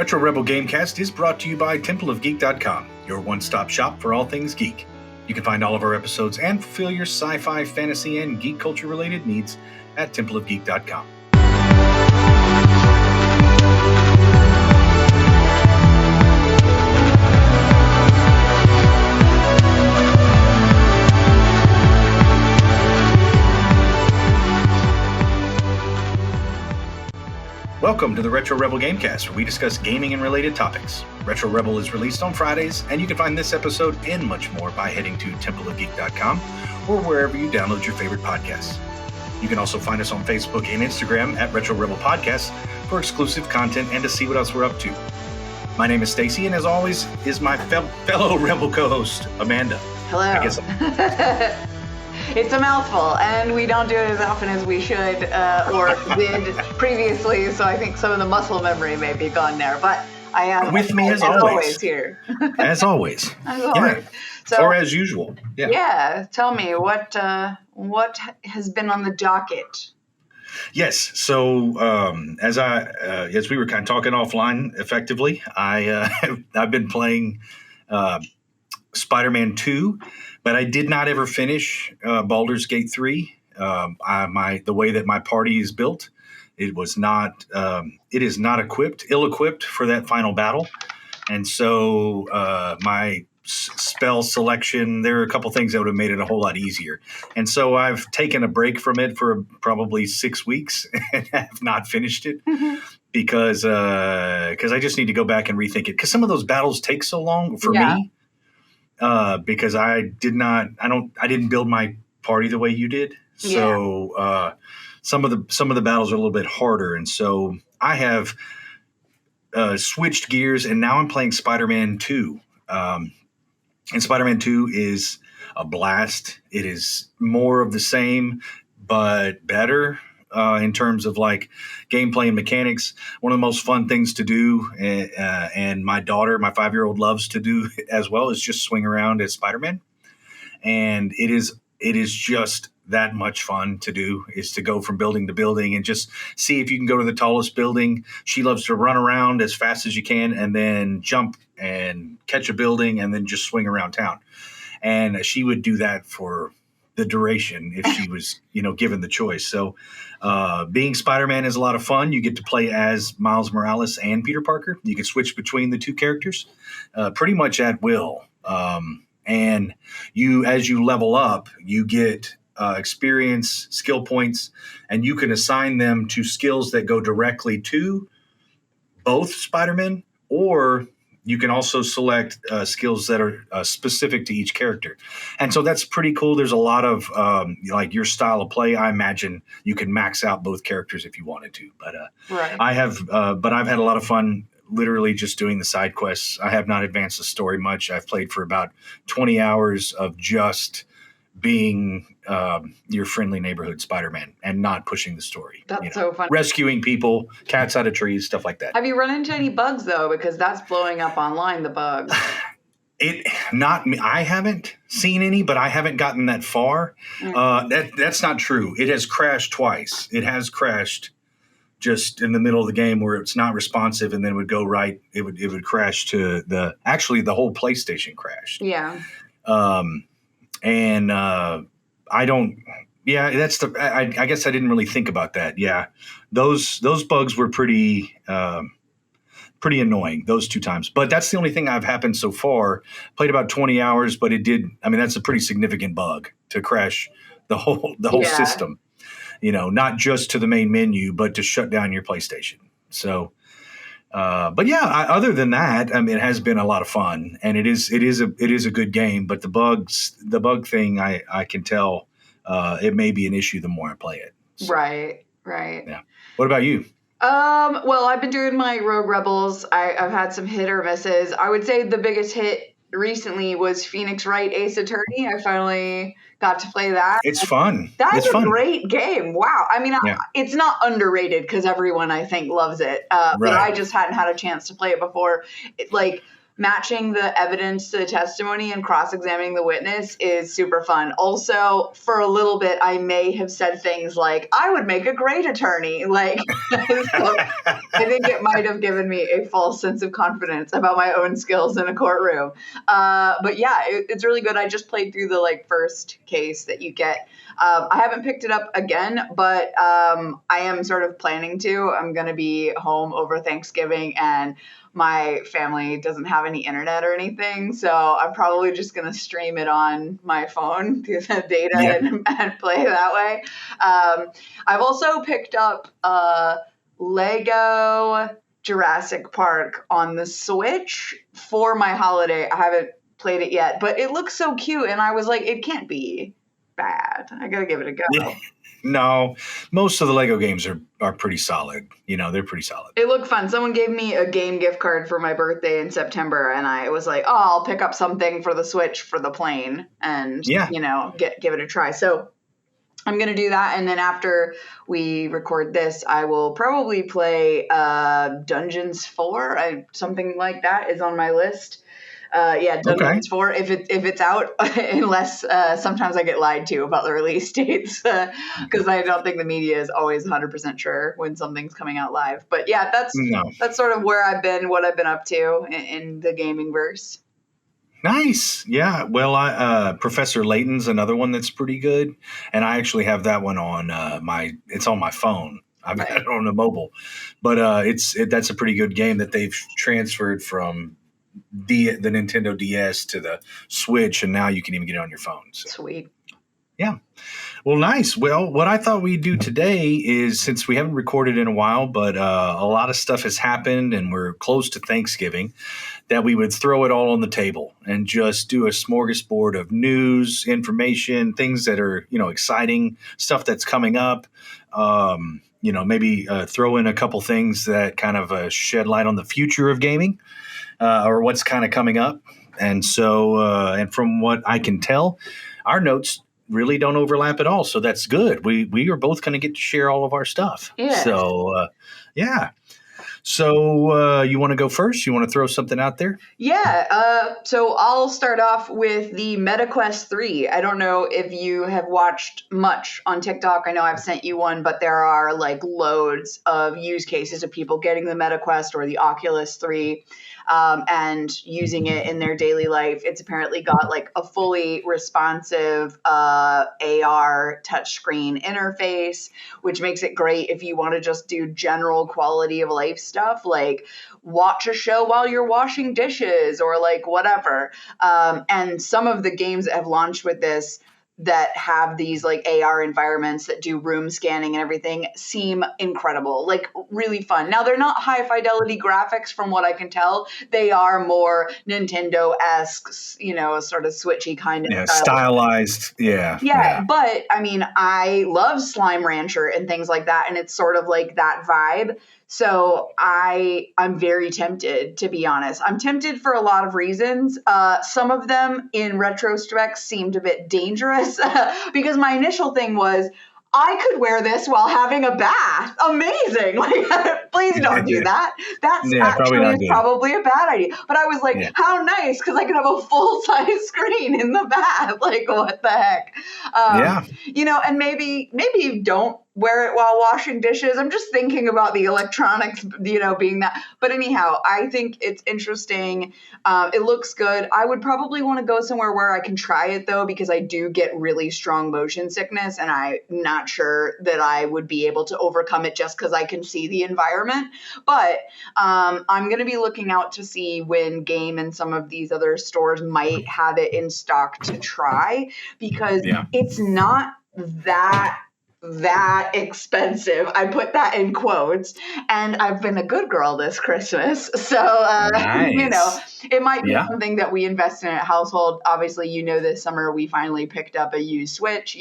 Retro Rebel Gamecast is brought to you by templeofgeek.com, your one-stop shop for all things geek. You can find all of our episodes and fulfill your sci-fi, fantasy, and geek culture-related needs at templeofgeek.com. Welcome to the Retro Rebel Gamecast, where we discuss gaming and related topics. Retro Rebel is released on Fridays, and you can find this episode and much more by heading to templeofgeek.com or wherever you download your favorite podcasts. You can also find us on Facebook and Instagram at Retro Rebel Podcasts for exclusive content and to see what else we're up to. My name is Stacey, and as always is my fellow Rebel co-host, Amanda. Hello. It's a mouthful, and we don't do it as often as we should or did previously, so I think some of the muscle memory may be gone there. But I am with me as always here. As always. Yeah. So, or as usual. Yeah. Tell me what has been on the docket. Yes. So as we were kind of talking offline, effectively, I've been playing Spiderman 2. But I did not ever finish Baldur's Gate 3. The way that my party is built, it is not ill-equipped for that final battle. And so my spell selection, there are a couple things that would have made it a whole lot easier. And so I've taken a break from it for probably 6 weeks and have not finished it because I just need to go back and rethink it. Because some of those battles take so long for me. Because I didn't build my party the way you did. So some of the battles are a little bit harder. And so I have switched gears, and now I'm playing Spider-Man 2. And Spider-Man 2 is a blast. It is more of the same, but better. In terms of like gameplay and mechanics, one of the most fun things to do, and my daughter, my 5-year-old, loves to do as well, is just swing around as Spider-Man. And it is just that much fun to do, is to go from building to building and just see if you can go to the tallest building. She loves to run around as fast as you can and then jump and catch a building and then just swing around town. And she would do that for the duration if she was, given the choice. So being Spider-Man is a lot of fun. You get to play as Miles Morales and Peter Parker. You can switch between the two characters pretty much at will. And as you level up, you get experience, skill points, and you can assign them to skills that go directly to both Spider-Man, or you can also select skills that are specific to each character. And so that's pretty cool. There's a lot of like your style of play. I imagine you can max out both characters if you wanted to. But right. I've had a lot of fun literally just doing the side quests. I have not advanced the story much. I've played for about 20 hours of just being your friendly neighborhood Spider-Man and not pushing the story. That's so fun. Rescuing people, cats out of trees, stuff like that. Have you run into any bugs though? Because that's blowing up online, the bugs. Not me. I haven't seen any, but I haven't gotten that far. That's not true. It has crashed twice. It has crashed just in the middle of the game where it's not responsive, and then would go right. It would crash to the whole PlayStation crashed. Yeah. And I don't. Yeah, that's the. I guess I didn't really think about that. Yeah, those bugs were pretty annoying those 2 times. But that's the only thing I've happened so far. Played about 20 hours, but it did. I mean, that's a pretty significant bug to crash the whole system. Not just to the main menu, but to shut down your PlayStation. So. But yeah, other than that, I mean, it has been a lot of fun, and it is a good game. But the bug thing, I can tell it may be an issue the more I play it. So, right. Yeah. What about you? Well, I've been doing my Rogue Rebels. I've had some hit or misses. I would say the biggest hit recently was Phoenix Wright Ace Attorney. I finally got to play that. It's fun. That's a great game. Wow. I mean, it's not underrated because everyone, I think, loves it. But I just hadn't had a chance to play it before. matching the evidence to the testimony and cross-examining the witness is super fun. Also, for a little bit, I may have said things like, I would make a great attorney. Like, so I think it might have given me a false sense of confidence about my own skills in a courtroom. But yeah, it's really good. I just played through the first case that you get. I haven't picked it up again, but I am sort of planning to. I'm going to be home over Thanksgiving, and my family doesn't have any internet or anything, so I'm probably just going to stream it on my phone through the data and play that way. I've also picked up Lego Jurassic Park on the Switch for my holiday. I haven't played it yet, but it looks so cute, and I was like, it can't be bad. I gotta give it a go. Yeah. No, most of the Lego games are pretty solid. They're pretty solid. It looked fun. Someone gave me a game gift card for my birthday in September, and I was like, oh, I'll pick up something for the Switch for the plane and, give it a try. So I'm going to do that. And then after we record this, I will probably play Dungeons 4. Something like that is on my list. Dungeons 4 if it's out, unless sometimes I get lied to about the release dates because I don't think the media is always 100% sure when something's coming out live. But yeah, that's sort of where I've been, what I've been up to in the gaming verse. Nice. Yeah. Well, Professor Layton's another one that's pretty good, and I actually have that one on it's on my phone. I've got it on the mobile, but that's a pretty good game that they've transferred from the Nintendo DS to the Switch, and now you can even get it on your phone. So. Sweet. Yeah. Well, nice. Well, what I thought we'd do today is, since we haven't recorded in a while, but a lot of stuff has happened and we're close to Thanksgiving, that we would throw it all on the table and just do a smorgasbord of news, information, things that are, exciting, stuff that's coming up. Maybe throw in a couple things that kind of shed light on the future of gaming. Or what's kind of coming up. And so, and from what I can tell, our notes really don't overlap at all. So that's good. We are both going to get to share all of our stuff. Yeah. So, yeah. So you want to go first? You want to throw something out there? Yeah. So I'll start off with the MetaQuest 3. I don't know if you have watched much on TikTok. I know I've sent you one, but there are loads of use cases of people getting the MetaQuest or the Oculus 3 and using it in their daily life. It's apparently got a fully responsive AR touchscreen interface, which makes it great if you want to just do general quality of life stuff, like watch a show while you're washing dishes or whatever. And some of the games that have launched with this that have these AR environments that do room scanning and everything seem incredible, really fun. Now, they're not high fidelity graphics from what I can tell. They are more Nintendo-esque, sort of switchy kind of stylized. Yeah. But I mean, I love Slime Rancher and things like that, and it's sort of that vibe. So I'm very tempted, to be honest. I'm tempted for a lot of reasons. Some of them, in retrospect, seemed a bit dangerous because my initial thing was, I could wear this while having a bath. Amazing. Please don't do that. That's probably a bad idea. But I was like, how nice, because I can have a full-size screen in the bath. What the heck? And maybe don't wear it while washing dishes. I'm just thinking about the electronics, being that. But anyhow, I think it's interesting. It looks good. I would probably want to go somewhere where I can try it, though, because I do get really strong motion sickness, and I'm not sure that I would be able to overcome it just because I can see the environment. But I'm going to be looking out to see when Game and some of these other stores might have it in stock to try, because it's not that expensive. I put that in quotes, and I've been a good girl this Christmas. So, nice. It might be something that we invest in a household. Obviously, this summer we finally picked up a used Switch.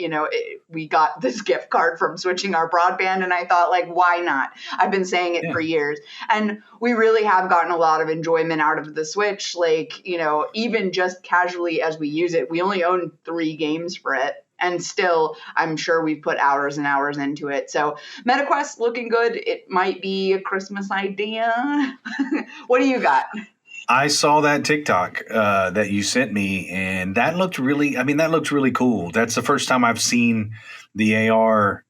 We got this gift card from switching our broadband, and I thought, why not? I've been saying it for years. And we really have gotten a lot of enjoyment out of the Switch. Even just casually as we use it, we only own 3 games for it. And still, I'm sure we've put hours and hours into it. So MetaQuest looking good. It might be a Christmas idea. What do you got? I saw that TikTok that you sent me, and that looked really. I mean, that looked really cool. That's the first time I've seen the AR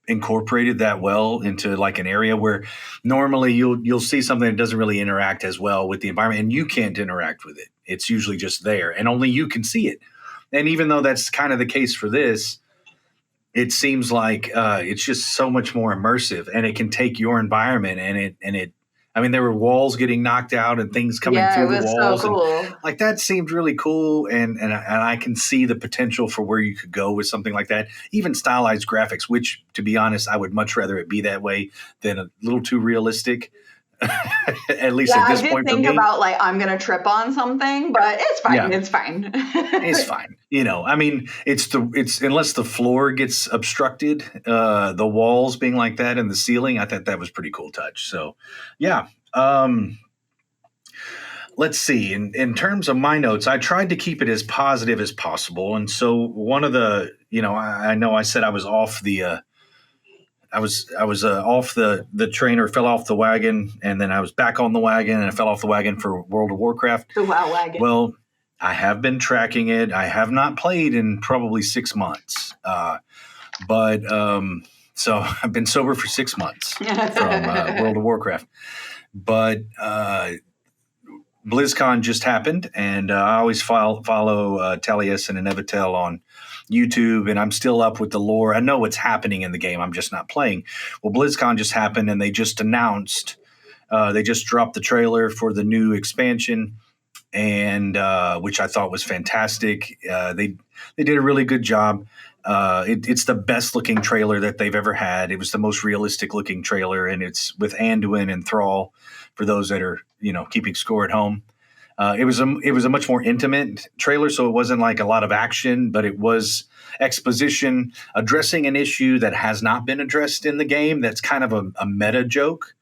incorporated that well into like an area where normally you'll see something that doesn't really interact as well with the environment, and you can't interact with it. It's usually just there, and only you can see it. And even though that's kind of the case for this, it seems like it's just so much more immersive, and it can take your environment and it. I mean, there were walls getting knocked out and things coming Yeah, it through the was so walls, and cool. like that seemed really cool. And I can see the potential for where you could go with something like that. Even stylized graphics, which, to be honest, I would much rather it be that way than a little too realistic. At least Yeah, at I this did point for think me. about like I'm gonna trip on something, but it's fine. Yeah. It's fine. It's fine. I mean, it's unless the floor gets obstructed, the walls being like that and the ceiling, I thought that was pretty cool touch. So, yeah. Let's see. In terms of my notes, I tried to keep it as positive as possible. And so one of the, I know I said I was off the, I was off the train or fell off the wagon, and then I was back on the wagon and I fell off the wagon for World of Warcraft. The WoW wagon. Well, I have been tracking it. I have not played in probably 6 months, but so I've been sober for 6 months from World of Warcraft. But BlizzCon just happened, and I always follow Taliesin and Evitel on YouTube, and I'm still up with the lore. I know what's happening in the game. I'm just not playing. Well, BlizzCon just happened, and they just announced, they just dropped the trailer for the new expansion, and which I thought was fantastic. They did a really good job. It's the best looking trailer that they've ever had. It was the most realistic looking trailer, and it's with Anduin and Thrall. For those that are keeping score at home. It was a much more intimate trailer, so it wasn't like a lot of action, but it was exposition addressing an issue that has not been addressed in the game. That's kind of a meta joke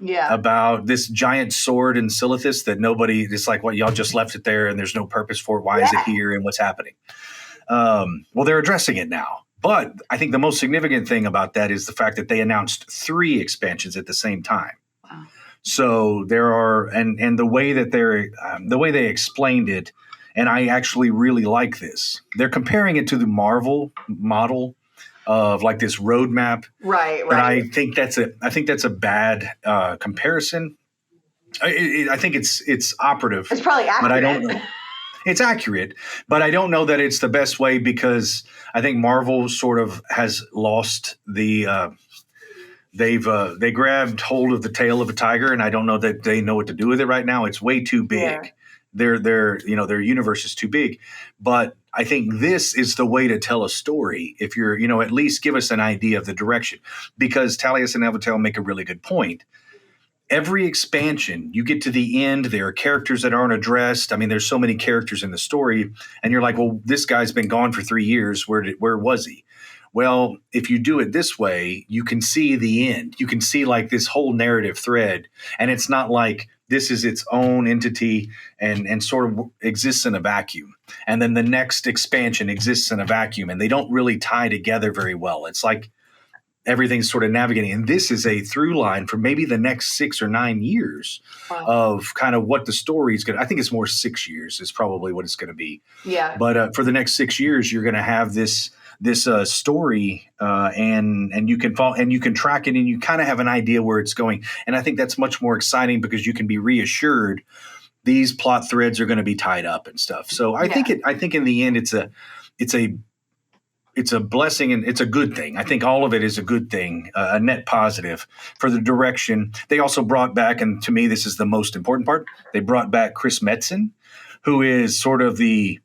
about this giant sword in Silithus that nobody. It's like, what, y'all just left it there and there's no purpose for it. Why is it here and what's happening? Well, they're addressing it now. But I think the most significant thing about that is the fact that they announced 3 expansions at the same time. Wow. So there are, and the way that the way they explained it, and I actually really like this. They're comparing it to the Marvel model of like this roadmap, right? But I think that's a bad comparison. I think it's operative. It's probably accurate, but I don't know. It's accurate, but I don't know that it's the best way, because I think Marvel sort of has lost the. They grabbed hold of the tail of a tiger, and I don't know that they know what to do with it right now. It's way too big. Yeah. Their universe is too big. But I think this is the way to tell a story. If you're, at least give us an idea of the direction, because Talius and Evitel make a really good point. Every expansion, you get to the end, there are characters that aren't addressed. I mean, there's so many characters in the story, and you're like, well, this guy's been gone for 3 years. Where was he? Well, if you do it this way, you can see the end. You can see like this whole narrative thread, and it's not like this is its own entity and sort of exists in a vacuum. And then the next expansion exists in a vacuum, and they don't really tie together very well. It's like everything's sort of navigating. And this is a through line for maybe the next 6 or 9 years of kind of what the story is going to, I think it's more 6 years is probably what it's going to be. Yeah. But for the next 6 years, you're going to have this story and you can follow and you can track it, and you kind of have an idea where it's going. And I think that's much more exciting, because you can be reassured these plot threads are going to be tied up and stuff. So I think in the end, it's a blessing, and it's a good thing. I think all of it is a good thing, a net positive for the direction. They also brought back, and to me, this is the most important part, they brought back Chris Metzen, who is sort of the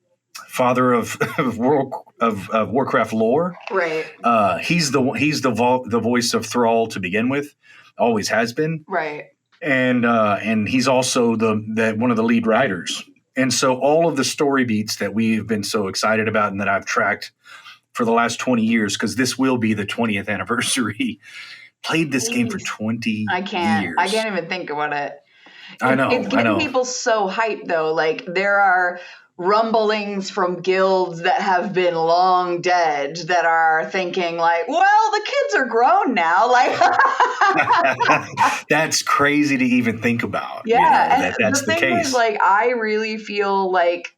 father of Warcraft lore. Right. He's the voice of Thrall to begin with, always has been. Right. And he's also one of the lead writers. And so all of the story beats that we've been so excited about and that I've tracked for the last 20 years, because this will be the 20th anniversary, played this game for 20 years. I can't even think about it. I know. It's getting people so hyped, though. Like, there are rumblings from guilds that have been long dead that are thinking like, well, the kids are grown now. Like, That's crazy to even think about. yeah. And That's the the thing is, case. like, I really feel like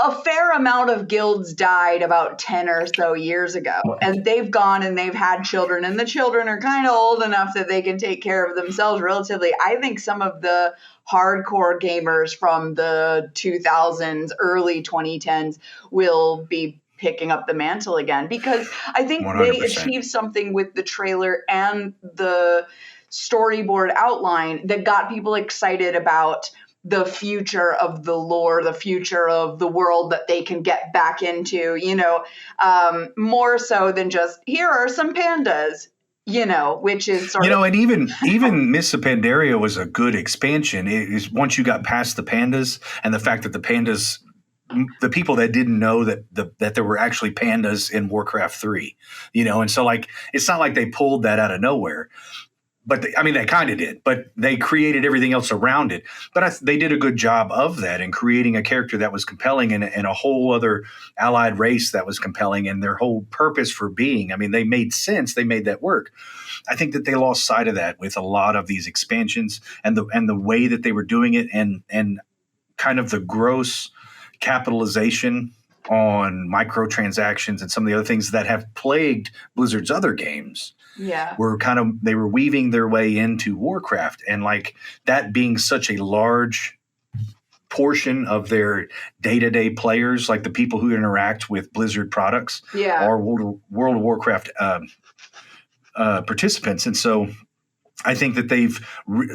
a fair amount of guilds died about 10 or so years ago, and they've gone and they've had children, and the children are kind of old enough that they can take care of themselves relatively. I think some of the hardcore gamers from the 2000s, early 2010s will be picking up the mantle again, because I think 100%. they achieved something with the trailer and the storyboard outline that got people excited about the future of the lore, the future of the world that they can get back into, more so than just, here are some pandas, which is sort of. And even Miss Pandaria was a good expansion. It is once you got past the pandas and the fact that the pandas, the people that didn't know that there were actually pandas in Warcraft 3, and so like it's not like they pulled that out of nowhere. But they kind of did, but they created everything else around it. But they did a good job of that and creating a character that was compelling and a whole other allied race that was compelling and their whole purpose for being. They made sense. They made that work. I think that they lost sight of that with a lot of these expansions and the way that they were doing it and kind of the gross capitalization on microtransactions and some of the other things that have plagued Blizzard's other games. Yeah. They were weaving their way into Warcraft, and like that being such a large portion of their day-to-day players, like the people who interact with Blizzard products, are World of Warcraft participants. And so I think that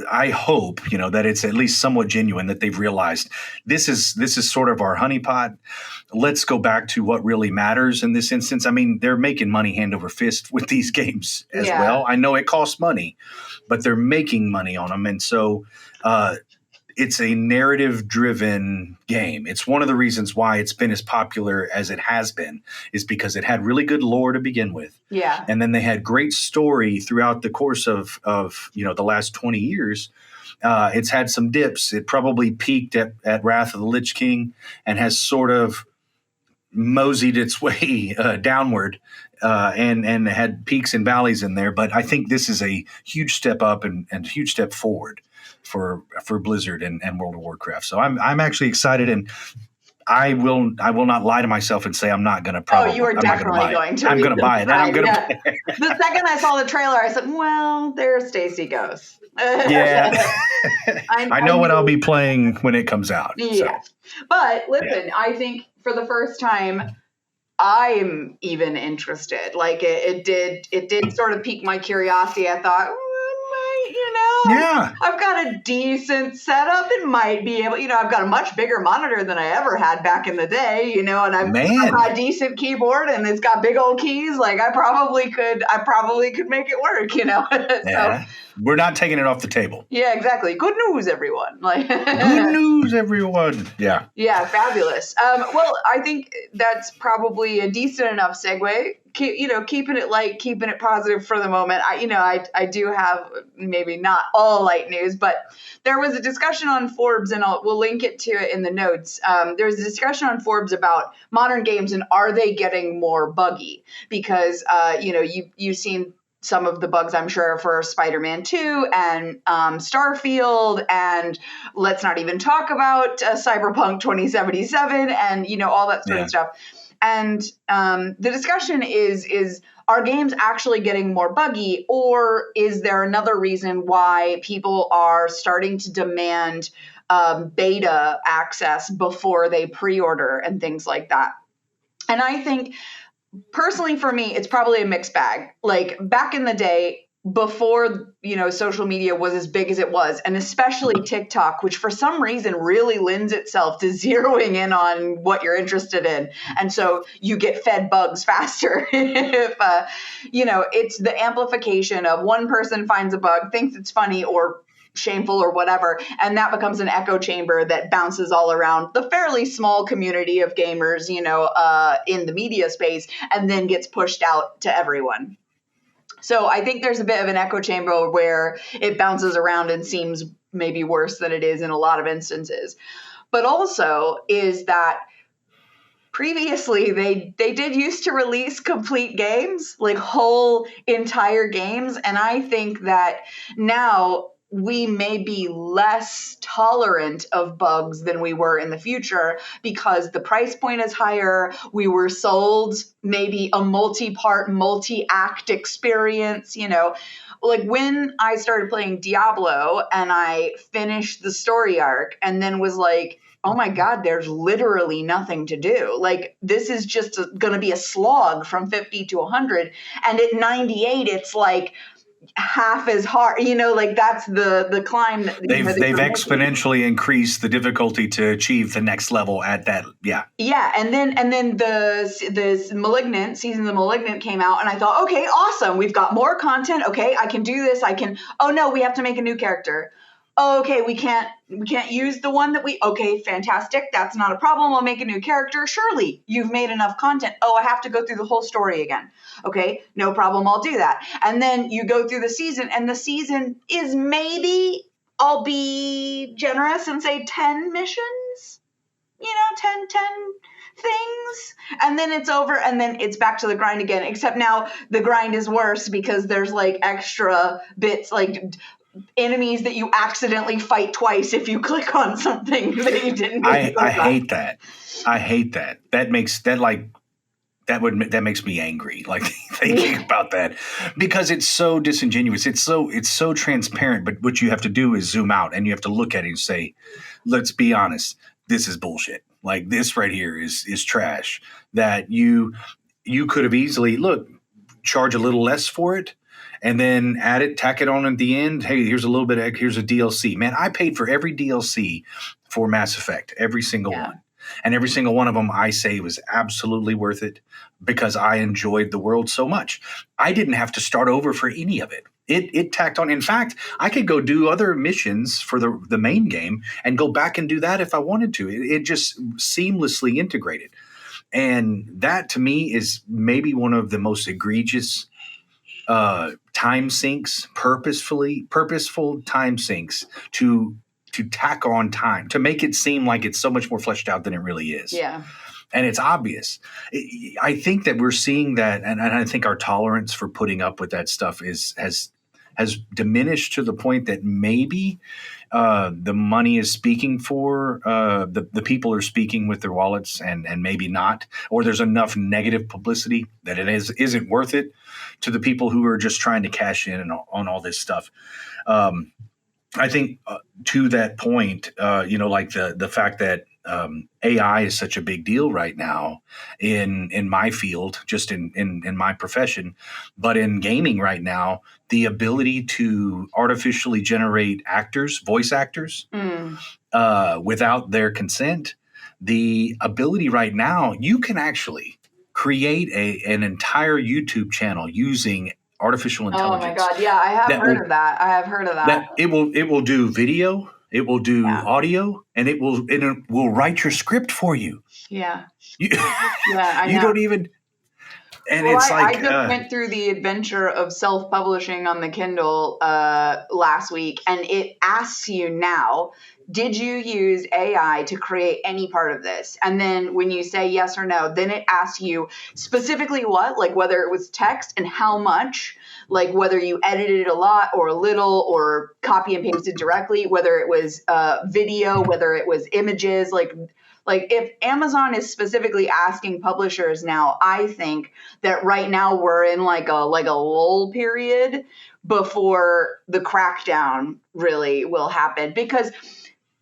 I hope, that it's at least somewhat genuine, that they've realized this is sort of our honeypot. Let's go back to what really matters in this instance. They're making money hand over fist with these games as well. I know it costs money, but they're making money on them. And so it's a narrative-driven game. It's one of the reasons why it's been as popular as it has been, is because it had really good lore to begin with. Yeah. And then they had great story throughout the course of the last 20 years. It's had some dips. It probably peaked at Wrath of the Lich King and has sort of moseyed its way downward and had peaks and valleys in there. But I think this is a huge step up and a huge step forward for Blizzard and World of Warcraft. So I'm actually excited, and I will not lie to myself and say I'm not going to probably. Oh, you are definitely going to. I'm going to buy it. And I'm going to. The second I saw the trailer, I said, "Well, there Stacey goes." Yeah, I know what I'll be playing when it comes out. Yeah, so. But listen, I think for the first time, I'm even interested. Like it did sort of pique my curiosity. I thought, I've got a decent setup. It might be able, I've got a much bigger monitor than I ever had back in the day, and I've got a decent keyboard and it's got big old keys. Like I probably could make it work, Yeah. So, we're not taking it off the table. Yeah, exactly. Good news, everyone. Good news, everyone. Yeah. Yeah, fabulous. Well, I think that's probably a decent enough segue. Keeping it light, keeping it positive for the moment. I do have maybe not all light news, but there was a discussion on Forbes, and we'll link it to it in the notes. There was a discussion on Forbes about modern games and are they getting more buggy? Because you've seen some of the bugs, I'm sure, for Spiderman 2 and Starfield, and let's not even talk about Cyberpunk 2077 and all that sort of stuff. And the discussion is are games actually getting more buggy, or is there another reason why people are starting to demand beta access before they pre-order and things like that? And I think, personally for me, it's probably a mixed bag. Like back in the day, before social media was as big as it was, and especially TikTok, which for some reason really lends itself to zeroing in on what you're interested in, and so you get fed bugs faster. If it's the amplification of one person finds a bug, thinks it's funny or shameful or whatever, and that becomes an echo chamber that bounces all around the fairly small community of gamers, in the media space, and then gets pushed out to everyone. So I think there's a bit of an echo chamber where it bounces around and seems maybe worse than it is in a lot of instances. but also is that previously they did used to release complete games, like whole entire games, and I think that now we may be less tolerant of bugs than we were in the future because the price point is higher. We were sold maybe a multi-part, multi-act experience, like when I started playing Diablo and I finished the story arc and then was like, oh my God, there's literally nothing to do. Like, this is just going to be a slog from 50 to 100. And at 98, it's like half as hard, like that's the climb. They've exponentially increased the difficulty to achieve the next level at that. Yeah. Yeah. And then the Malignant, Season of the Malignant came out and I thought, okay, awesome. We've got more content. Okay. I can do this. Oh no, we have to make a new character. Oh, okay, we can't use the one that okay, fantastic. That's not a problem. I'll make a new character. Surely you've made enough content. Oh, I have to go through the whole story again. Okay, no problem. I'll do that. And then you go through the season and the season is maybe, I'll be generous and say 10 missions, 10 things. And then it's over and then it's back to the grind again. Except now the grind is worse because there's like extra bits, like enemies that you accidentally fight twice if you click on something that you didn't. I hate that. I hate that. That makes me angry. Like thinking about that because it's so disingenuous. It's so transparent. But what you have to do is zoom out and you have to look at it and say, let's be honest. This is bullshit. Like this right here is trash. That you could have easily charge a little less for it. And then tack it on at the end. Hey, here's a little bit. Here's a DLC. Man, I paid for every DLC for Mass Effect, every single one. And every single one of them I say was absolutely worth it because I enjoyed the world so much. I didn't have to start over for any of it. It tacked on. In fact, I could go do other missions for the main game and go back and do that if I wanted to. It just seamlessly integrated. And that to me is maybe one of the most egregious time sinks, purposeful time sinks to tack on time, to make it seem like it's so much more fleshed out than it really is. Yeah. And it's obvious. I think that we're seeing that, and I think our tolerance for putting up with that stuff has diminished to the point that maybe the money is speaking for the people are speaking with their wallets and maybe not, or there's enough negative publicity that it isn't worth it to the people who are just trying to cash in on all this stuff. I think to that point, like the fact that AI is such a big deal right now in my field, just in my profession, but in gaming right now, the ability to artificially generate voice actors, without their consent, the ability right now, you can actually create an entire YouTube channel using artificial intelligence. Oh my God. Yeah, I have heard of that. That it will do video, it will do audio, and it will write your script for you. Yeah. I know. You don't even. And it's I just went through the adventure of self-publishing on the Kindle last week, and it asks you now, did you use AI to create any part of this? And then when you say yes or no, then it asks you specifically what, like whether it was text and how much, like whether you edited a lot or a little or copy and pasted directly, whether it was video, whether it was images, like if Amazon is specifically asking publishers now, I think that right now we're in like a lull period before the crackdown really will happen, because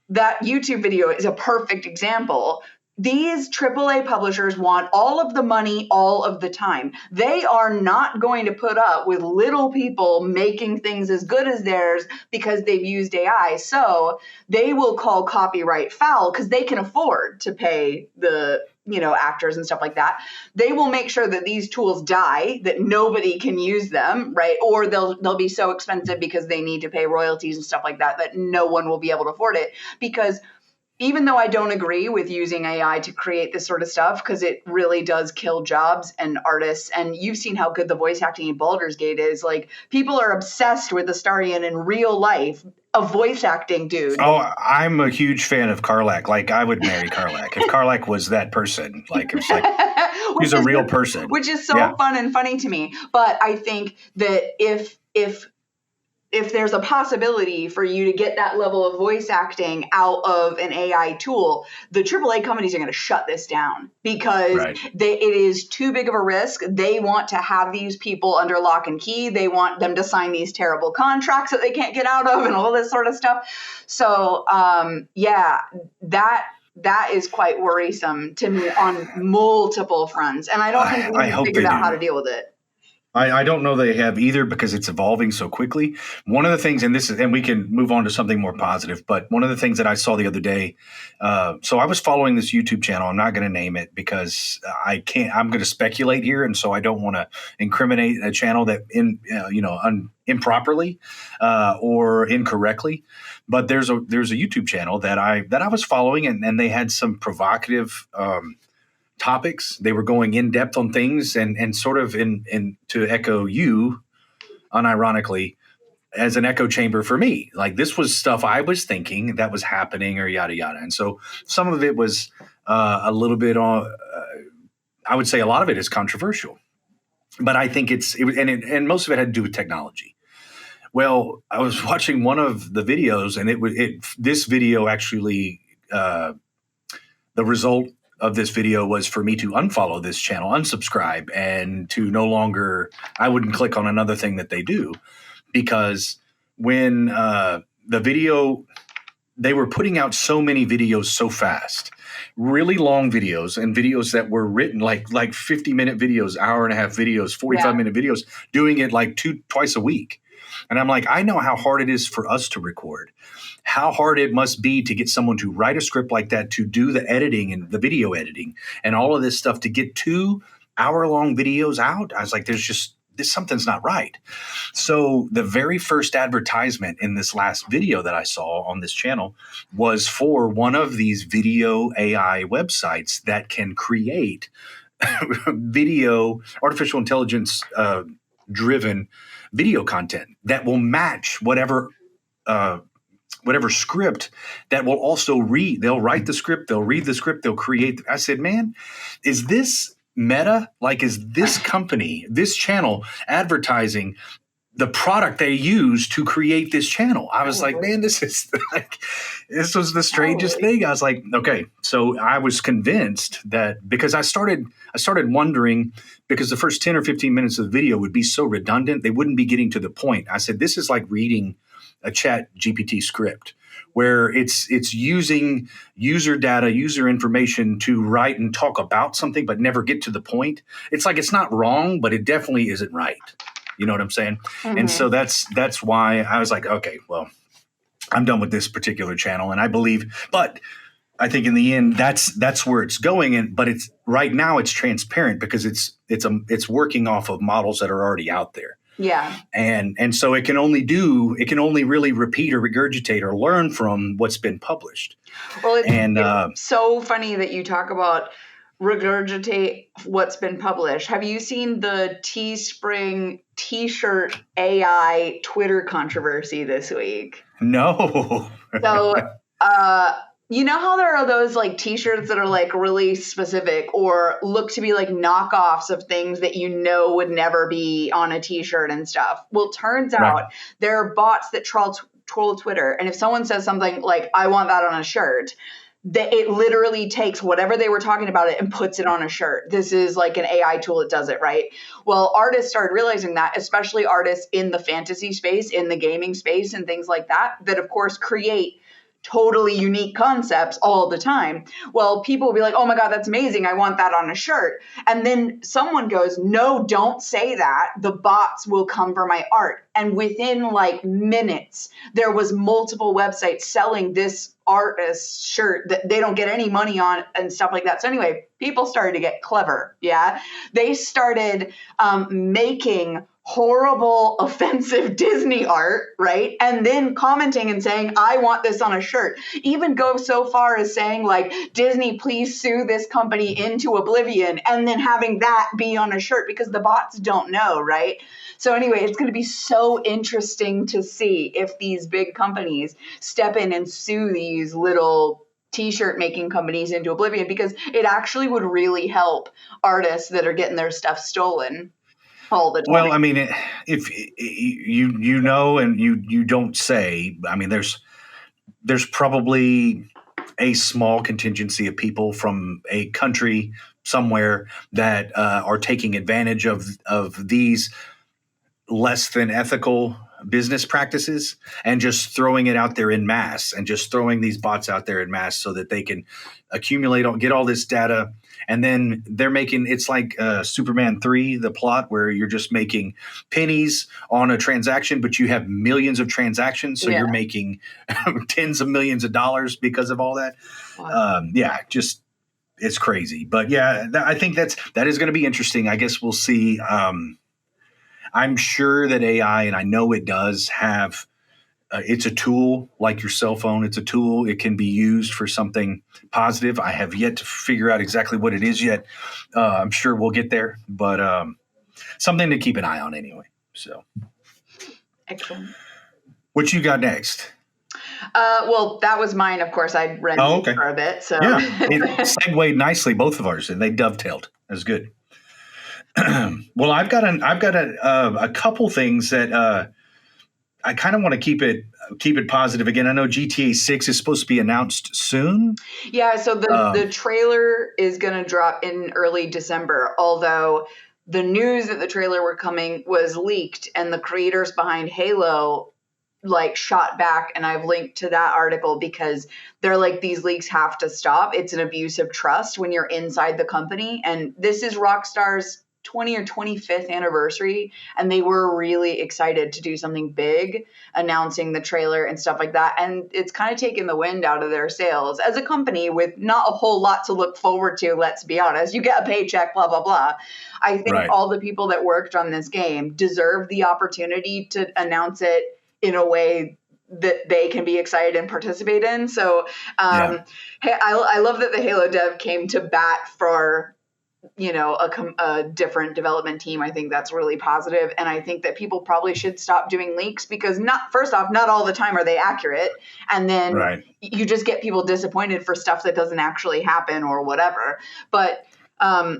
that YouTube video is a perfect example. These AAA publishers want all of the money all of the time. They are not going to put up with little people making things as good as theirs because they've used AI. So they will call copyright foul because they can afford to pay the actors and stuff like that. They will make sure that these tools die, that nobody can use them, right? Or they'll be so expensive because they need to pay royalties and stuff like that no one will be able to afford it. Because even though I don't agree with using AI to create this sort of stuff, because it really does kill jobs and artists, and you've seen how good the voice acting in Baldur's Gate is. Like, people are obsessed with Astarion in real life a voice acting dude. Oh, I'm a huge fan of Carlac. Like, I would marry Carlac. If Carlac was that person, like, it's like, he's a real person. Which is so fun and funny to me. But I think that if there's a possibility for you to get that level of voice acting out of an AI tool, the AAA companies are going to shut this down because it is too big of a risk. They want to have these people under lock and key. They want them to sign these terrible contracts that they can't get out of and all this sort of stuff. So, that is quite worrisome to me on multiple fronts. And I don't think we've figured out how to deal with it. I don't know they have either because it's evolving so quickly. One of the things, and we can move on to something more positive, but one of the things that I saw the other day, so I was following this YouTube channel. I'm not going to name it because I'm going to speculate here. And so I don't want to incriminate a channel that improperly or incorrectly. But there's a YouTube channel that I was following and they had some provocative topics. They were going in depth on things and sort of in to echo you, unironically, as an echo chamber for me. Like, this was stuff I was thinking that was happening or yada yada. And so some of it was a little bit on. I would say a lot of it is controversial, but I think and most of it had to do with technology. Well, I was watching one of the videos, and this video actually the result of this video was for me to unfollow this channel, unsubscribe, and to no longer, I wouldn't click on another thing that they do, because when the video, they were putting out so many videos so fast, really long videos and videos that were written like 50-minute videos, hour and a half videos, 45-minute videos, doing it like twice a week. And I'm like, I know how hard it is for us to record, how hard it must be to get someone to write a script like that, to do the editing and the video editing and all of this stuff, to get 2 hour-long videos out. I was like, something's not right. So the very first advertisement in this last video that I saw on this channel was for one of these video AI websites that can create video, artificial intelligence driven video content that will match whatever script that will also read. They'll write the script, they'll read the script, they'll create. I said, man, is this Meta? Like, is this company, this channel advertising the product they use to create this channel? I was like, man, this was the strangest thing. I was like, okay. So I was convinced that, because I started wondering, because the first 10 or 15 minutes of the video would be so redundant, they wouldn't be getting to the point. I said, this is like reading a Chat GPT script, where it's using user data, user information to write and talk about something, but never get to the point. It's like, it's not wrong, but it definitely isn't right. You know what I'm saying? Mm-hmm. And so that's why I was like, okay, well, I'm done with this particular channel. And I think in the end, that's where it's going. But it's right now it's transparent because it's working off of models that are already out there. Yeah. And so it can only really repeat or regurgitate or learn from what's been published. Well, it's so funny that you talk about regurgitate what's been published. Have you seen the Teespring T-shirt AI Twitter controversy this week? No. So, you know how there are those like T-shirts that are like really specific or look to be like knockoffs of things that you know would never be on a T-shirt and stuff? Well, turns out there are bots that troll Twitter. And if someone says something like, I want that on a shirt, that it literally takes whatever they were talking about it and puts it on a shirt. This is like an AI tool that does it, right? Well, artists started realizing that, especially artists in the fantasy space, in the gaming space and things like that of course create totally unique concepts all the time. Well, people will be like, oh my God, that's amazing. I want that on a shirt. And then someone goes, no, don't say that. The bots will come for my art. And within like minutes, there was multiple websites selling this artist shirt that they don't get any money on and stuff like that. So anyway, people started to get clever. Yeah. They started making horrible, offensive Disney art, right? And then commenting and saying, I want this on a shirt. Even go so far as saying, like, Disney, please sue this company into oblivion, and then having that be on a shirt because the bots don't know, right? So anyway, it's going to be so interesting to see if these big companies step in and sue these little t-shirt making companies into oblivion, because it actually would really help artists that are getting their stuff stolen all the time. Well, I mean, if you know, and you don't say, I mean, there's probably a small contingency of people from a country somewhere that are taking advantage of these less than ethical business practices and just throwing it out there in mass, and just throwing these bots out there in mass so that they can get all this data. And then they're making, it's like Superman 3, the plot where you're just making pennies on a transaction, but you have millions of transactions. So you're making tens of millions of dollars because of all that. Wow. Just it's crazy. But I think that is going to be interesting. I guess we'll see. I'm sure that AI, and I know it does have, it's a tool like your cell phone. It's a tool. It can be used for something positive. I have yet to figure out exactly what it is yet. I'm sure we'll get there, but something to keep an eye on anyway. So, excellent. What you got next? Well, that was mine. Of course, I read it for a bit. So it segued nicely, both of ours, and they dovetailed. That was good. Well, I've got a couple things that I kind of want to keep it positive. Again, I know GTA 6 is supposed to be announced soon. Yeah, so the trailer is going to drop in early December, although the news that the trailer were coming was leaked, and the creators behind Halo shot back, and I've linked to that article because they're like, these leaks have to stop. It's an abuse of trust when you're inside the company, and this is Rockstar's 20 or 25th anniversary, and they were really excited to do something big, announcing the trailer and stuff like that. And it's kind of taken the wind out of their sails as a company with not a whole lot to look forward to. Let's be honest. You get a paycheck, blah, blah, blah. I think all the people that worked on this game deserve the opportunity to announce it in a way that they can be excited and participate in. So I love that the Halo dev came to bat for a different development team. I think that's really positive. And I think that people probably should stop doing leaks, because first off, not all the time are they accurate. And then you just get people disappointed for stuff that doesn't actually happen or whatever. But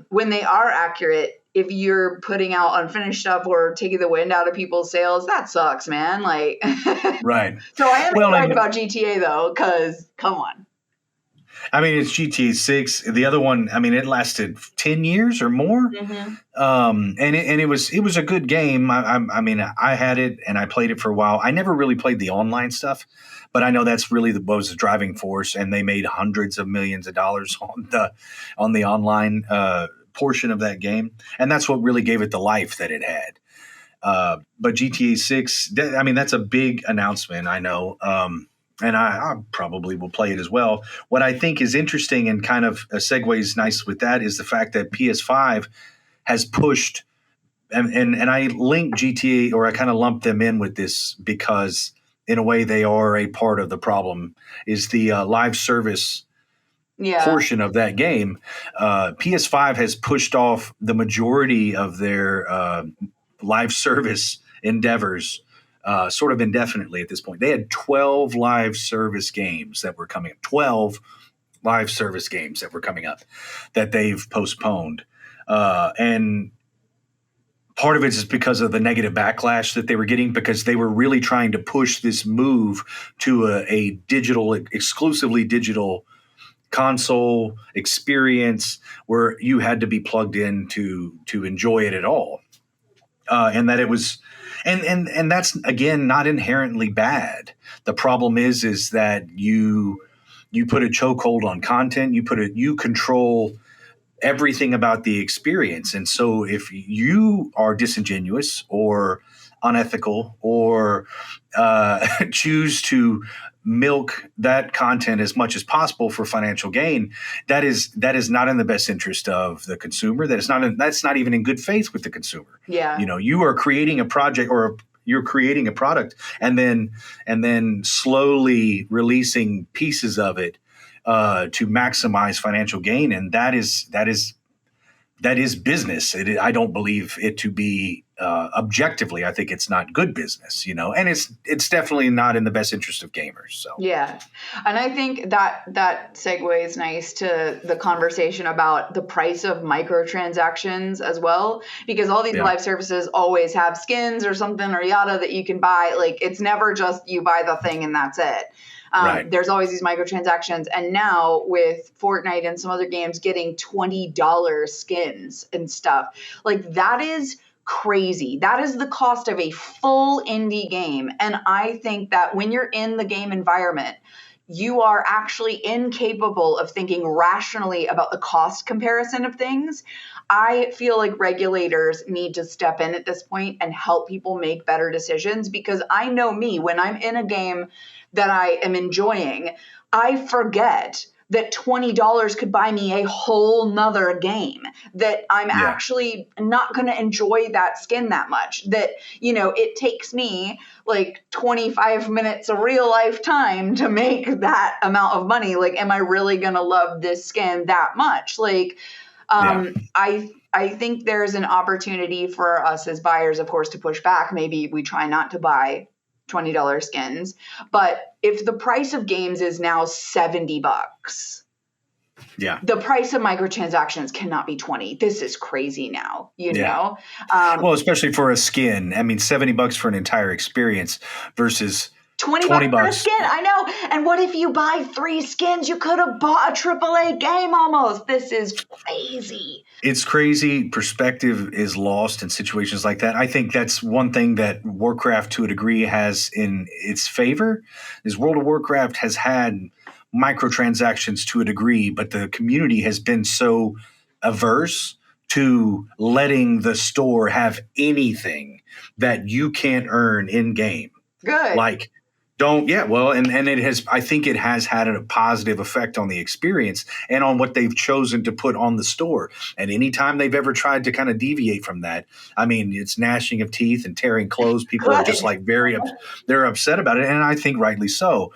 when they are accurate, if you're putting out unfinished stuff or taking the wind out of people's sails, that sucks, man. Right. So I am excited about GTA though, because come on. I mean, it's GTA 6. The other one, I mean, it lasted 10 years or more. Mm-hmm. And it was a good game. I mean, I had it and I played it for a while. I never really played the online stuff, but I know that's really what was the driving force. And they made hundreds of millions of dollars on the online portion of that game. And that's what really gave it the life that it had. But GTA 6, I mean, that's a big announcement, I know. And I probably will play it as well. What I think is interesting and kind of segues nice with that is the fact that PS5 has pushed, and I link GTA, or I kind of lump them in with this because in a way they are a part of the problem, is the live service portion of that game. PS5 has pushed off the majority of their live service endeavors sort of indefinitely at this point. They had 12 live service games that were coming up, 12 live service games that were coming up that they've postponed. And part of it is because of the negative backlash that they were getting, because they were really trying to push this move to a digital, exclusively digital console experience where you had to be plugged in to enjoy it at all. And that it was, and that's, again, not inherently bad. The problem is that you put a chokehold on content, you control everything about the experience. And so if you are disingenuous or unethical or choose to milk that content as much as possible for financial gain, that is not in the best interest of the consumer. That's not even in good faith with the consumer. Yeah. You are creating a project or you're creating a product and then slowly releasing pieces of it to maximize financial gain, and that is business. I don't believe it to be objectively. I think it's not good business, and it's definitely not in the best interest of gamers. So yeah, and I think that segues nice to the conversation about the price of microtransactions as well, because all these live services always have skins or something or yada that you can buy. Like, it's never just you buy the thing and that's it. Right. There's always these microtransactions. And now with Fortnite and some other games getting $20 skins and stuff, like, that is crazy. That is the cost of a full indie game. And I think that when you're in the game environment, you are actually incapable of thinking rationally about the cost comparison of things. I feel like regulators need to step in at this point and help people make better decisions, because I know me, when I'm in a game that I am enjoying, I forget that $20 could buy me a whole nother game, that I'm actually not going to enjoy that skin that much, that, it takes me like 25 minutes of real life time to make that amount of money. Like, am I really going to love this skin that much? Like, I think there's an opportunity for us as buyers, of course, to push back. Maybe we try not to buy $20 skins, but if the price of games is now $70, the price of microtransactions cannot be 20. This is crazy now, know? Well, especially for a skin. I mean, $70 for an entire experience versus $20 for a skin. I know. And what if you buy 3 skins? You could have bought a AAA game almost. This is crazy. It's crazy. Perspective is lost in situations like that. I think that's one thing that Warcraft, to a degree, has in its favor, is World of Warcraft has had microtransactions to a degree, but the community has been so averse to letting the store have anything that you can't earn in game. Good. Like, and it has, I think it has had a positive effect on the experience and on what they've chosen to put on the store. And anytime they've ever tried to kind of deviate from that, I mean, it's gnashing of teeth and tearing clothes. People are just like they're upset about it. And I think rightly so.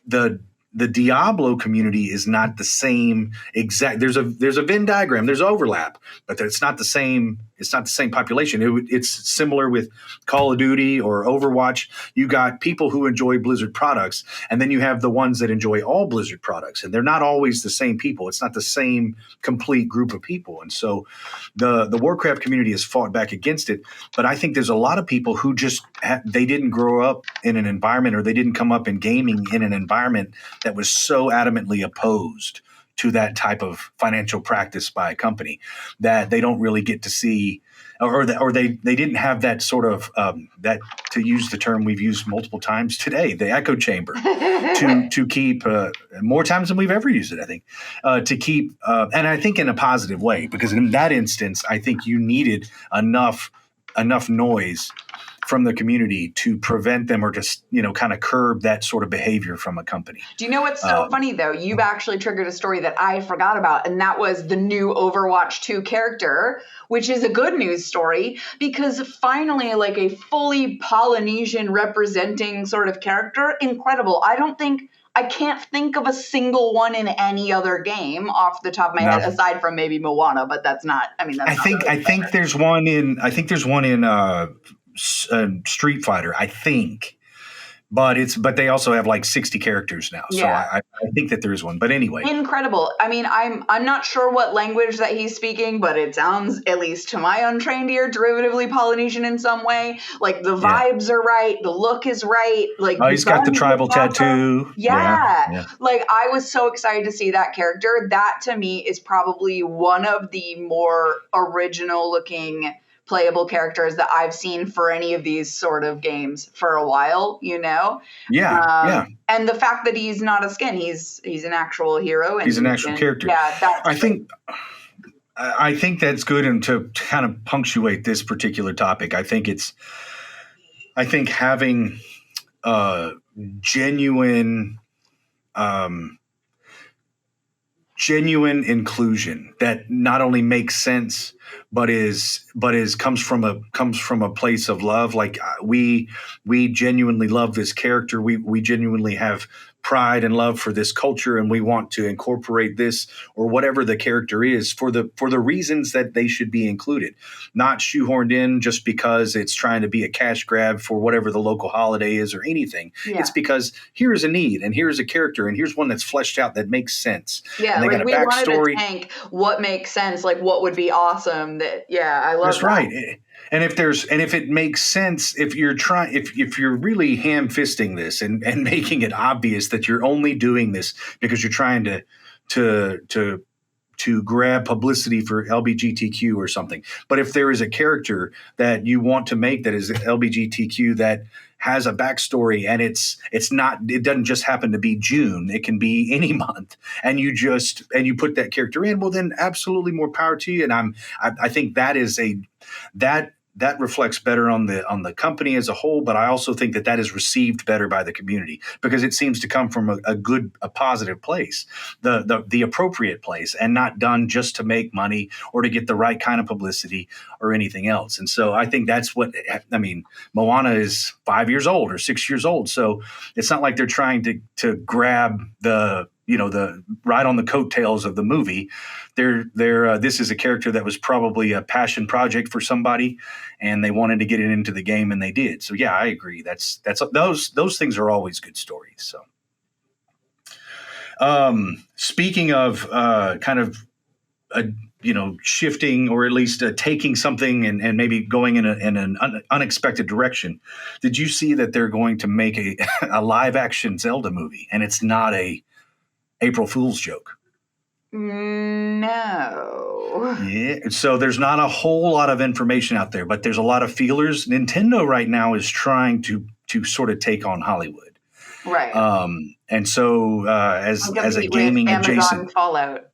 The Diablo community is not the same exact. There's a Venn diagram. There's overlap, but it's not the same. It's not the same population. It's similar with Call of Duty or Overwatch. You got people who enjoy Blizzard products, and then you have the ones that enjoy all Blizzard products, and they're not always the same people. It's not the same complete group of people. And so the Warcraft community has fought back against it. But I think there's a lot of people who just they didn't grow up in an environment, or they didn't come up in gaming in an environment that was so adamantly opposed to that type of financial practice by a company that they don't really get to see, or they didn't have that sort of that, to use the term we've used multiple times today, the echo chamber, to keep more times than we've ever used it. I think to keep, and I think in a positive way, because in that instance, I think you needed enough noise from the community to prevent them, or just, kind of curb that sort of behavior from a company. Do you know what's so funny, though? You've actually triggered a story that I forgot about, and that was the new Overwatch 2 character, which is a good news story, because finally, like, a fully Polynesian representing sort of character, incredible. I can't think of a single one in any other game off the top of my head, aside from maybe Moana, but that's not. I mean, that's I think there's one in. Street Fighter, I think, but they also have like 60 characters now. So I think that there is one, but anyway, incredible. I mean, I'm not sure what language that he's speaking, but it sounds, at least to my untrained ear, derivatively Polynesian in some way. Like, the vibes are right, the look is right. Like, he's got the tribal tattoo. Yeah. Like, I was so excited to see that character. That to me is probably one of the more original looking playable characters that I've seen for any of these sort of games for a while, Yeah. And the fact that he's not a skin, he's an actual hero. And he's an actual character. Yeah. I think that's good. And to kind of punctuate this particular topic, I think I think having genuine um, genuine inclusion that not only makes sense but is comes from a place of love. Like we genuinely love this character. We genuinely have pride and love for this culture, and we want to incorporate this or whatever the character is for the reasons that they should be included, not shoehorned in just because it's trying to be a cash grab for whatever the local holiday is or anything. Yeah. It's because here's a need and here's a character and here's one that's fleshed out that makes sense. Yeah, And they like got a we wanted backstory. to tank what makes sense, like what would be awesome. That I love That's that. right. And if it makes sense, if you're really ham-fisting this and making it obvious that you're only doing this because you're trying to grab publicity for LGBTQ or something. But if there is a character that you want to make that is LGBTQ that has a backstory and it doesn't just happen to be June, it can be any month, and you put that character in, well then absolutely more power to you. And I think that reflects better on the company as a whole, but I also think that is received better by the community because it seems to come from a positive place, the appropriate place, and not done just to make money or to get the right kind of publicity or anything else. And so I think that's what I mean. Moana is 5 years old or 6 years old, so it's not like they're trying to grab the right on the coattails of the movie. This is a character that was probably a passion project for somebody, and they wanted to get it into the game, and they did. So yeah, I agree. That's those things are always good stories. So, speaking of kind of shifting or at least taking something and maybe going in an unexpected direction, did you see that they're going to make a live action Zelda movie, and it's not a April Fool's joke? No. Yeah. So there's not a whole lot of information out there, but there's a lot of feelers. Nintendo right now is trying to sort of take on Hollywood. Right. And so as a gaming adjacent Fallout.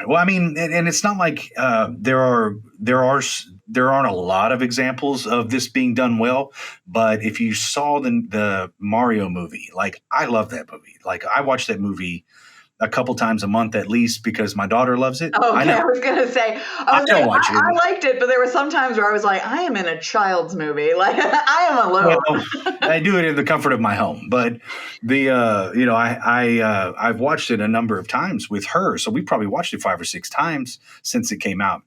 Well, I mean, and it's not like there aren't a lot of examples of this being done well. But if you saw the Mario movie, like I love that movie. Like I watch that movie a couple times a month at least because my daughter loves it. Oh, okay. I was gonna say I liked it, but there were some times where I was like, I am in a child's movie. Like I am alone. Well, I do it in the comfort of my home, but I've watched it a number of times with her, so we probably watched it 5 or 6 times since it came out.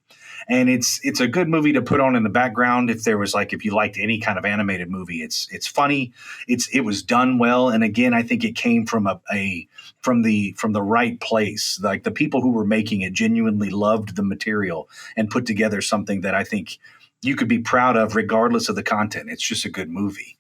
And it's a good movie to put on in the background if you liked any kind of animated movie. It's funny. It was done well, and again, I think it came from from the right place. Like the people who were making it genuinely loved the material and put together something that I think you could be proud of regardless of the content. It's just a good movie.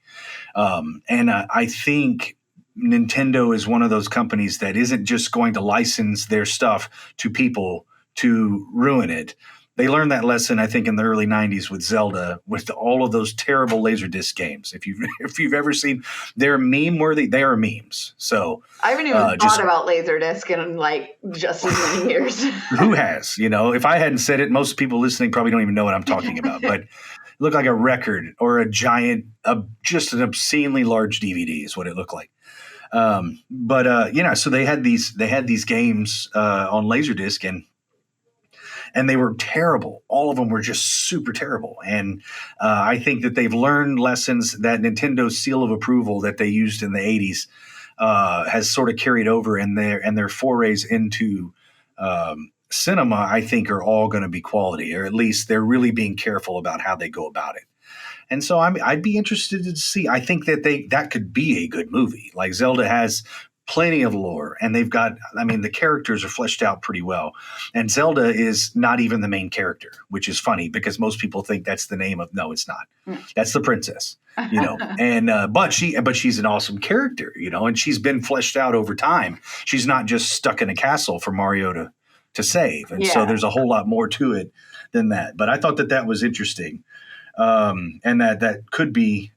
And I think Nintendo is one of those companies that isn't just going to license their stuff to people to ruin it. They learned that lesson, I think, in the early 90s with Zelda, with all of those terrible Laserdisc games. If you've ever seen, they're meme worthy. They are memes. So I haven't even thought about Laserdisc in like just as many years. Who has? If I hadn't said it, most people listening probably don't even know what I'm talking about. But it looked like a record or a giant, just an obscenely large DVD is what it looked like. So they had these games on Laserdisc and they were terrible. All of them were just super terrible. And I think that they've learned lessons that Nintendo's seal of approval that they used in the 80s has sort of carried over, and their forays into cinema, I think, are all going to be quality, or at least they're really being careful about how they go about it. And so I'd be interested to see. I think that could be a good movie. Like Zelda has plenty of lore, and they've got, the characters are fleshed out pretty well. And Zelda is not even the main character, which is funny because most people think that's the name of, no, it's not. That's the princess, and, but she's an awesome character, and she's been fleshed out over time. She's not just stuck in a castle for Mario to save. And so there's a whole lot more to it than that. But I thought that was interesting. And that could be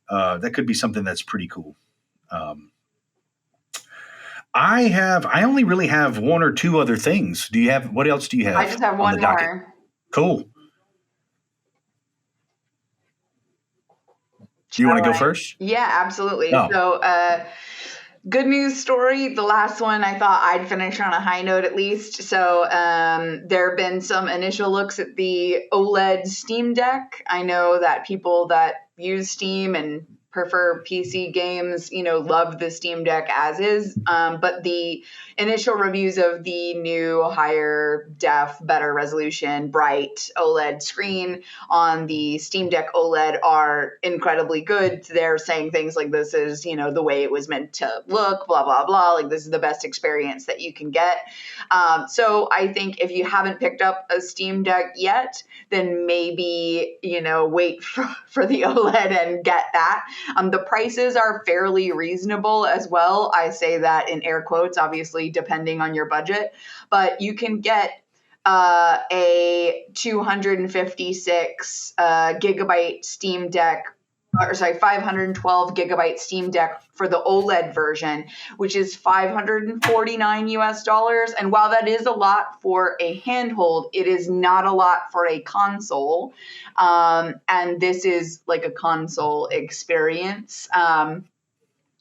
something that's pretty cool. I only really have one or two other things. What else do you have? I just have one more. Cool. You want to go first? Yeah, absolutely. Oh. So, good news story. The last one I thought I'd finish on a high note at least. So there have been some initial looks at the OLED Steam Deck. I know that people that use Steam and prefer PC games, love the Steam Deck as is. But the initial reviews of the new higher def, better resolution, bright OLED screen on the Steam Deck OLED are incredibly good. They're saying things like this is, the way it was meant to look, blah, blah, blah. Like this is the best experience that you can get. So I think if you haven't picked up a Steam Deck yet, then maybe, wait for the OLED and get that. The prices are fairly reasonable as well. I say that in air quotes, obviously, depending on your budget, but you can get a 256 gigabyte Steam Deck, 512 gigabyte Steam Deck for the OLED version, which is $549 US. And while that is a lot for a handheld, it is not a lot for a console. And this is like a console experience.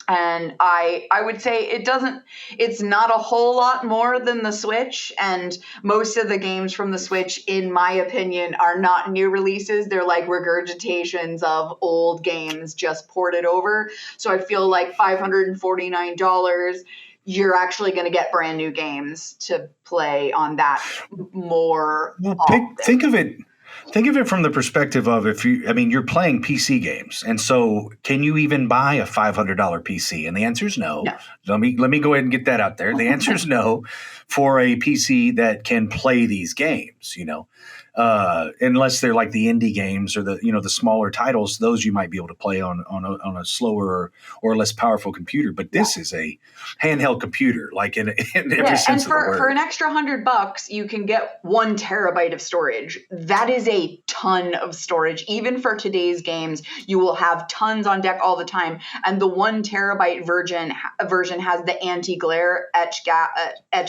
And I would say it's not a whole lot more than the Switch. And most of the games from the Switch, in my opinion, are not new releases. They're like regurgitations of old games just ported over. So I feel like $549, you're actually going to get brand new games to play on that more often. Think of it from the perspective of you're playing PC games. And so can you even buy a $500 PC? And the answer is no. Let me go ahead and get that out there. The answer is no for a PC that can play these games, unless they're like the indie games or the smaller titles. Those you might be able to play on a slower or less powerful computer. But this is a handheld computer, like in every sense of the word. For an extra $100, you can get 1 terabyte of storage. That is a ton of storage. Even for today's games, you will have tons on deck all the time. And the 1 terabyte version has the anti-glare etch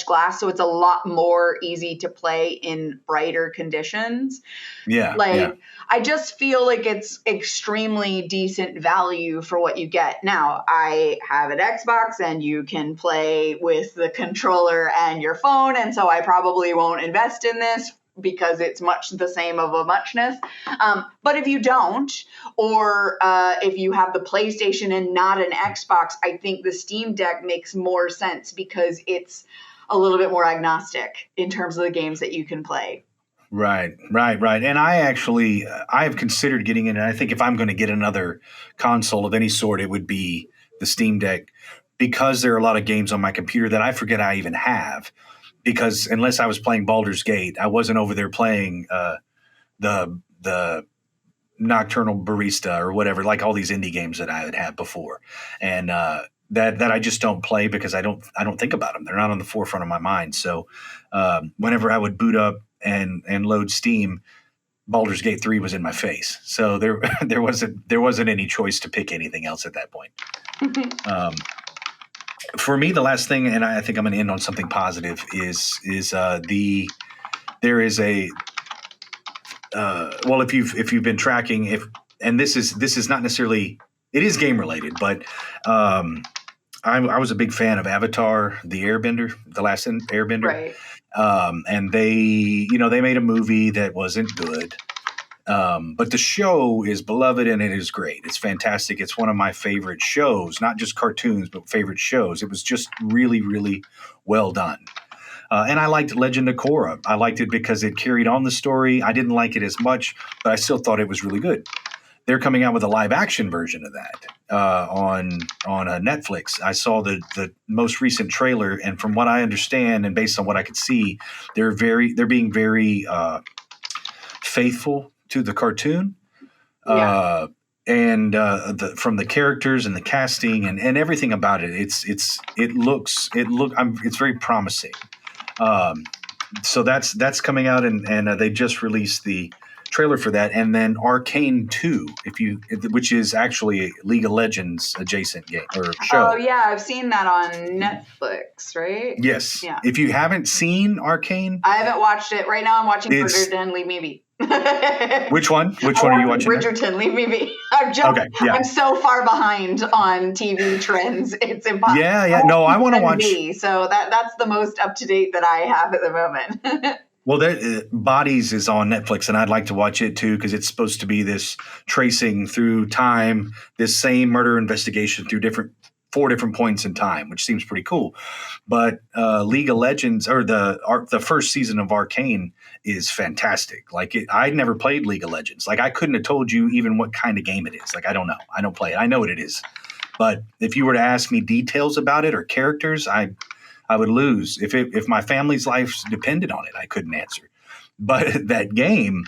glass, so it's a lot more easy to play in brighter conditions. I just feel like it's extremely decent value for what you get. Now, I have an Xbox and you can play with the controller and your phone, and so I probably won't invest in this because it's much the same of a muchness. But if you don't, or if you have the PlayStation and not an Xbox, I think the Steam Deck makes more sense because it's a little bit more agnostic in terms of the games that you can play. Right. And I have considered getting in, and I think if I'm going to get another console of any sort, it would be the Steam Deck, because there are a lot of games on my computer that I forget I even have. Because unless I was playing Baldur's Gate, I wasn't over there playing the Nocturnal Barista or whatever, like all these indie games that I had had before, and that I just don't play because I don't think about them. They're not on the forefront of my mind. So whenever I would boot up and load Steam, Baldur's Gate 3 was in my face. So there wasn't any choice to pick anything else at that point. For me, the last thing, and I think I'm going to end on something positive, is there is a if you've been tracking, and this is not necessarily, it is game related, but I was a big fan of Avatar, the Airbender, the last Airbender. Right. And they made a movie that wasn't good. But the show is beloved and it is great. It's fantastic. It's one of my favorite shows, not just cartoons, but favorite shows. It was just really, really well done. And I liked Legend of Korra. I liked it because it carried on the story. I didn't like it as much, but I still thought it was really good. They're coming out with a live action version of that on Netflix. I saw the most recent trailer, and from what I understand and based on what I could see, they're being very faithful to the cartoon. Yeah. From the characters and the casting and everything about it, it's very promising. So that's coming out, and they just released the trailer for that, and then Arcane 2, which is actually a League of Legends adjacent game or show. Oh yeah, I've seen that on Netflix, right? Yes. Yeah. If you haven't seen Arcane, I haven't watched it. Right now I'm watching Forbidden League, maybe. Which one? Which one are you watching? Bridgerton, leave me be. I'm so far behind on TV trends. It's impossible. Yeah. No, I want to watch. So that's the most up to date that I have at the moment. Well, Bodies is on Netflix, and I'd like to watch it too because it's supposed to be this tracing through time, this same murder investigation through 4 different points in time, which seems pretty cool. But League of Legends, or the first season of Arcane, is fantastic. Like, I never played League of Legends. Like, I couldn't have told you even what kind of game it is. Like, I don't know. I don't play it. I know what it is. But if you were to ask me details about it or characters, I would lose. If my family's life depended on it, I couldn't answer. But that game,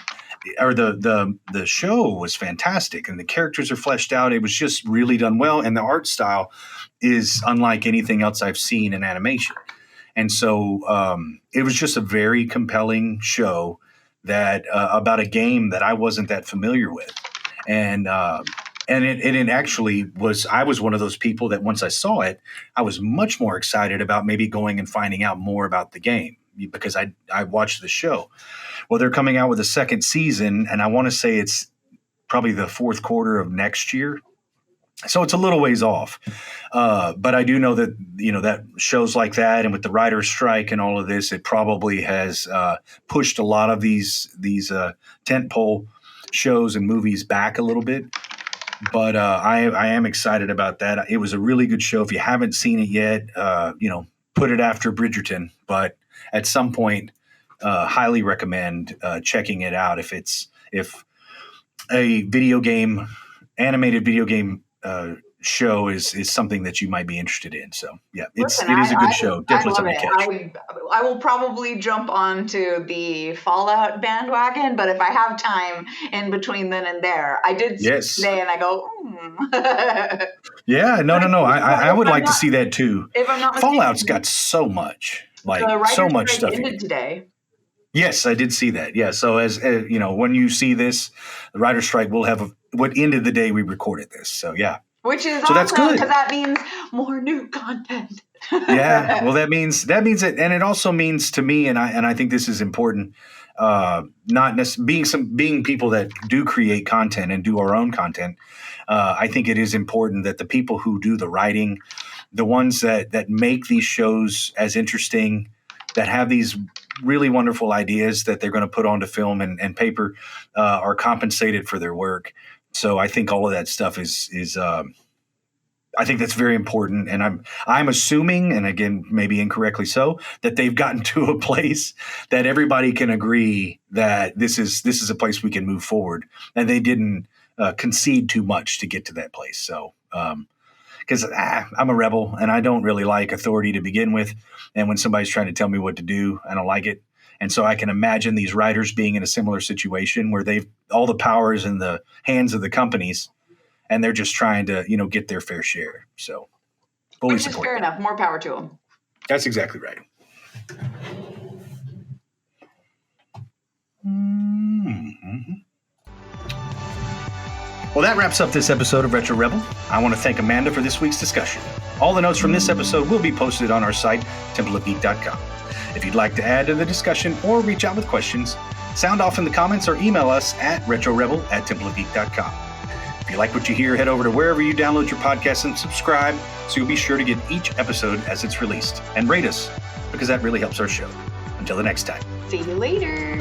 or the show, was fantastic, and the characters are fleshed out. It was just really done well, and the art style is unlike anything else I've seen in animation. And so it was just a very compelling show that about a game that I wasn't that familiar with, and it actually was. I was one of those people that once I saw it, I was much more excited about maybe going and finding out more about the game because I watched the show. Well, they're coming out with a second season, and I want to say it's probably the fourth quarter of next year. So it's a little ways off. But I do know that, that shows like that, and with the writer's strike and all of this, it probably has pushed a lot of these tentpole shows and movies back a little bit. But I am excited about that. It was a really good show. If you haven't seen it yet, put it after Bridgerton. But at some point, highly recommend checking it out if a animated video game show is something that you might be interested in. So yeah, it is a good show. Definitely something to catch. I will probably jump onto the Fallout bandwagon, but if I have time in between then and there, I did see it today and I go, Yeah, no. I would like to see that too. If I'm not Fallout's got so much, so much stuff ended today. Yes, I did see that. Yeah. So as when you see this, the writer's strike will have what ended the day we recorded this. So yeah. Which is awesome, that's good because that means more new content. Yeah. Well, that means it, and it also means to me, and I think this is important. Not necessarily being people that do create content and do our own content. I think it is important that the people who do the writing, the ones that make these shows as interesting, that have these really wonderful ideas that they're going to put onto film and paper, are compensated for their work. So I think all of that stuff is I think that's very important. And I'm assuming, and again, maybe incorrectly so, that they've gotten to a place that everybody can agree that this is a place we can move forward. And they didn't concede too much to get to that place. So, because I'm a rebel and I don't really like authority to begin with. And when somebody's trying to tell me what to do, I don't like it. And so I can imagine these writers being in a similar situation where all the power is in the hands of the companies, and they're just trying to, get their fair share. So fully Which is fair enough. More power to them. That's exactly right. Mm-hmm. Well, that wraps up this episode of Retro Rebel. I want to thank Amanda for this week's discussion. All the notes from this episode will be posted on our site, templeofgeek.com. If you'd like to add to the discussion or reach out with questions, sound off in the comments or email us at retrorebel@templeofgeek.com. If you like what you hear, head over to wherever you download your podcasts and subscribe so you'll be sure to get each episode as it's released. And rate us, because that really helps our show. Until the next time. See you later.